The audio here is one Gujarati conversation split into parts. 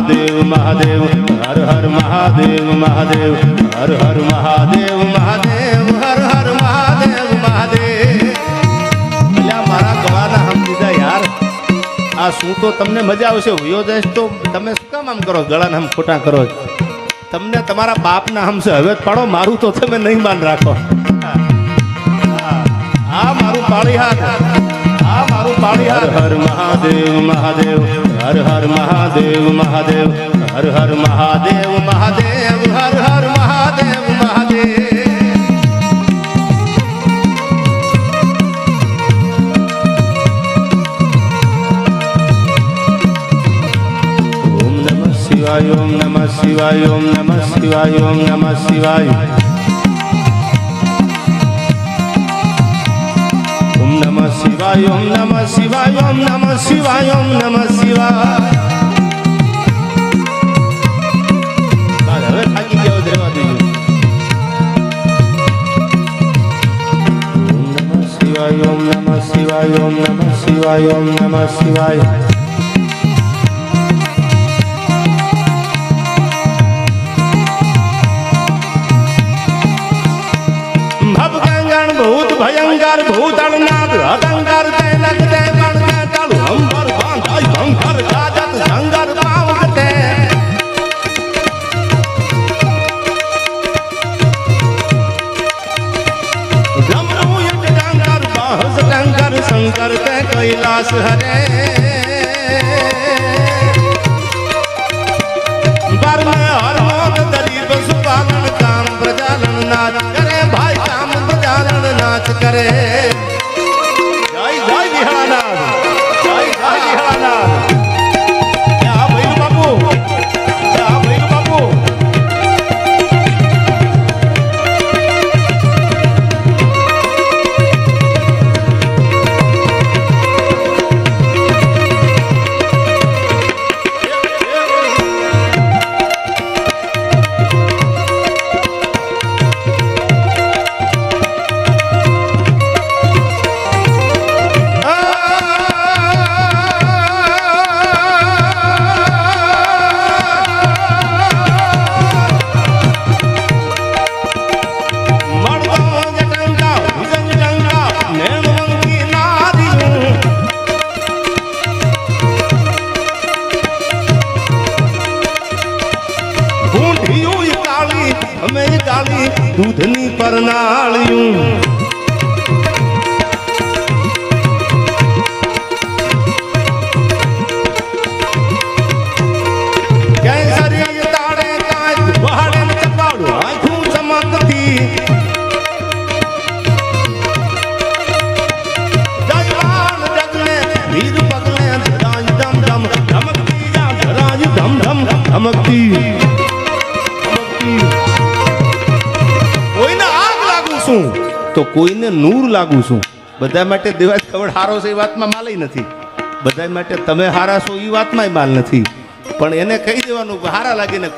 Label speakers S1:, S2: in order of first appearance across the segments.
S1: મહાદેવ મહાદેવ હર હર મહાદેવ મહાદેવ હર હર મહાદેવ મહાદેવ હર હર મહાદેવ મહાદેવ. અલ્યા મારા ગવાના હમ દીધા યાર. આ શું તો તમને મજા આવશે, વયો જઈશ તો તમે શું કામ આમ કરો, ગળાને હમ ખોટા કરો. તમને તમારા બાપના હમશે હવે જ પાડો, મારું તો તમે નહીં માન રાખો. આ મારું પાળી હાથ, આ મારું પાળી હાથ. હર મહાદેવ મહાદેવ હર હર મહાદેવ મહાદેવ હર હર મહાદેવ મહાદેવ હર હર મહાદેવ મહાદેવ. ઓમ નમઃ શિવાય ઓમ નમઃ શિવાય ઓમ નમઃ શિવાય ઓમ નમઃ શિવાય. નમઃ શિવાય ઓમ નમઃ શિવાય ઓમ નમઃ શિવાય ઓમ નમઃ શિવાય. હવે થાકી ગયો રહેવા દેજો. ઓમ નમઃ શિવાય ઓમ નમઃ શિવાય ઓમ નમઃ શિવાય ઓમ નમઃ શિવાય. ભૂત ભયંકર ભૂતળનાથ અતંકર તે લગતે ગણતે ચાલુ હંભર બાંધાય ભંકર ગાજત સંગર પાવતે. ડમરૂ એક ડંકર બાહસ ડંકર શંકર તે કૈલાસ હરે. બર્મે હરમોદ દરીબ સુપાલન કામ પ્રજાલન નાથ કરે ભાઈ કામ પ્રજાલન નાચ કરે. જય જય વિહળાનાથ, જય જય વિહળાનાથ. આ ભૈરવ બાપુ, આ ભૈરવ બાપુ. દૂધની પરનાળિયું કેસરી તાળે કાચ વહાડે ચપાડું આંખું ચમકતી. જયવાન જગને વીર પગલે ધરાજ ધમ ધમ ધમકતી જા ધરાજ ધમ ધમ ધમકતી. તો કોઈને નૂર લાગુ છું. બધા માટે દેવાજ ખબર હારો છે એ વાતમાં માલ નથી. બધા માટે તમે હારા છો એ વાતમાં માલ નથી. પણ એને કહી દેવાનું હારા લાગીને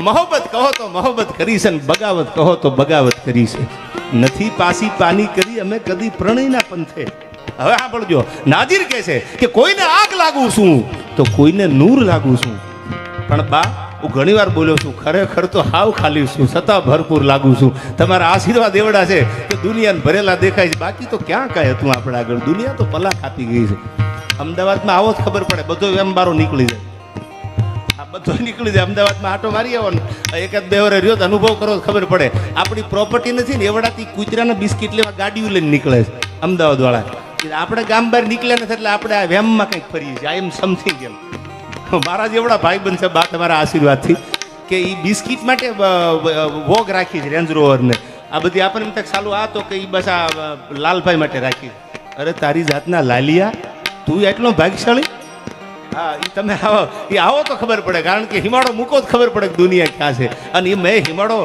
S1: મોહબ્બત કહો તો મોહબ્બત કરી છે, બગાવત કહો તો બગાવત કરી છે. નથી પાસી પાની કરી અમે કદી પ્રણયના પંથે. હવે સાંભળજો, નાજીર કહે છે કે કોઈને આગ લાગુ છું તો કોઈને નૂર લાગુ છું. પણ બા હું ઘણી વાર બોલ્યો છું, ખરેખર તો હાવ ખાલી છું, છતાં ભરપૂર લાગુ છું. તમારા આશીર્વાદ એવડા છે કે દુનિયાને ભરેલા દેખાય છે. બાકી તો ક્યાં કાંઈ હતું આપણે આગળ. દુનિયા તો પલાક આપી ગઈ છે. અમદાવાદમાં આવો જ ખબર પડે, બધો એમ બારો નીકળી જાય. આ બધો નીકળી જાય. અમદાવાદમાં આટો મારી આવવાનો, એકાદ બે વાર રહ્યો તો અનુભવ કરો ખબર પડે. આપણી પ્રોપર્ટી નથી ને એવડાથી કૂતરાના બિસ્કીટ લેવા ગાડીઓ લઈને નીકળે છે અમદાવાદ વાળા. આપણે ગામ બહાર નીકળ્યા નથી એટલે આપણે આ વેમમાં કંઈક ફરીએ છીએ. આઈ એમ સમથિંગ એમ. મારા જેવડા ભાઈ બનશે બા તમારા આશીર્વાદથી કે એ બિસ્કીટ માટે વોગ રાખી છે રેન્જ રોવરને. આ બધી આપણને એમ તક સાલું આ તો કે એ બસ આ લાલભાઈ માટે રાખી. અરે તારી જાતના લાલિયા, તું એટલો ભાગ્યશાળી. હા એ તમે આવો તો ખબર પડે. કારણ કે હિમાળો મૂકો જ ખબર પડે કે દુનિયા ક્યાં છે. અને એ મેં હિમાળો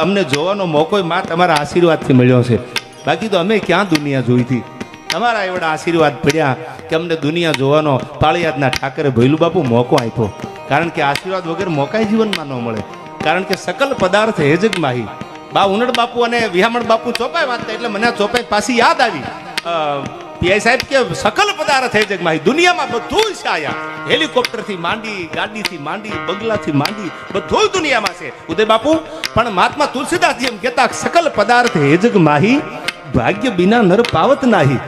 S1: અમને જોવાનો મોકો માં તમારા આશીર્વાદથી મળ્યો છે. બાકી તો અમે ક્યાં દુનિયા જોઈ હતી. તમારા એવડા આશીર્વાદ પડ્યા કે અમને દુનિયા જોવાનો પાળિયાદના ઠાકરે ભૈલું બાપુ મોકો આપ્યો. કારણ કે આશીર્વાદ વગર મોકાય જીવનમાં ન મળે. કારણ કે સકલ પદાર્થ હેજગ માહી. બા ઉનડ બાપુ અને વિહામણ બાપુ ચોપાઈ વાંચતા એટલે મને ચોપાઈ પાછી યાદ આવી. પીઆઈ સાહેબ કે સકલ પદાર્થ હે જગમાં, દુનિયામાં બધું છે આયા. હેલિકોપ્ટર થી માંડી, ગાડીથી માંડી, બંગલાથી માંડી બધું દુનિયામાં છે ઉદય બાપુ. પણ મહાત્મા તુલસીદાસજી એમ કહેતા સકલ પદાર્થ હે જગ માહી, ભાગ્ય બિના નર પાવત નાહી.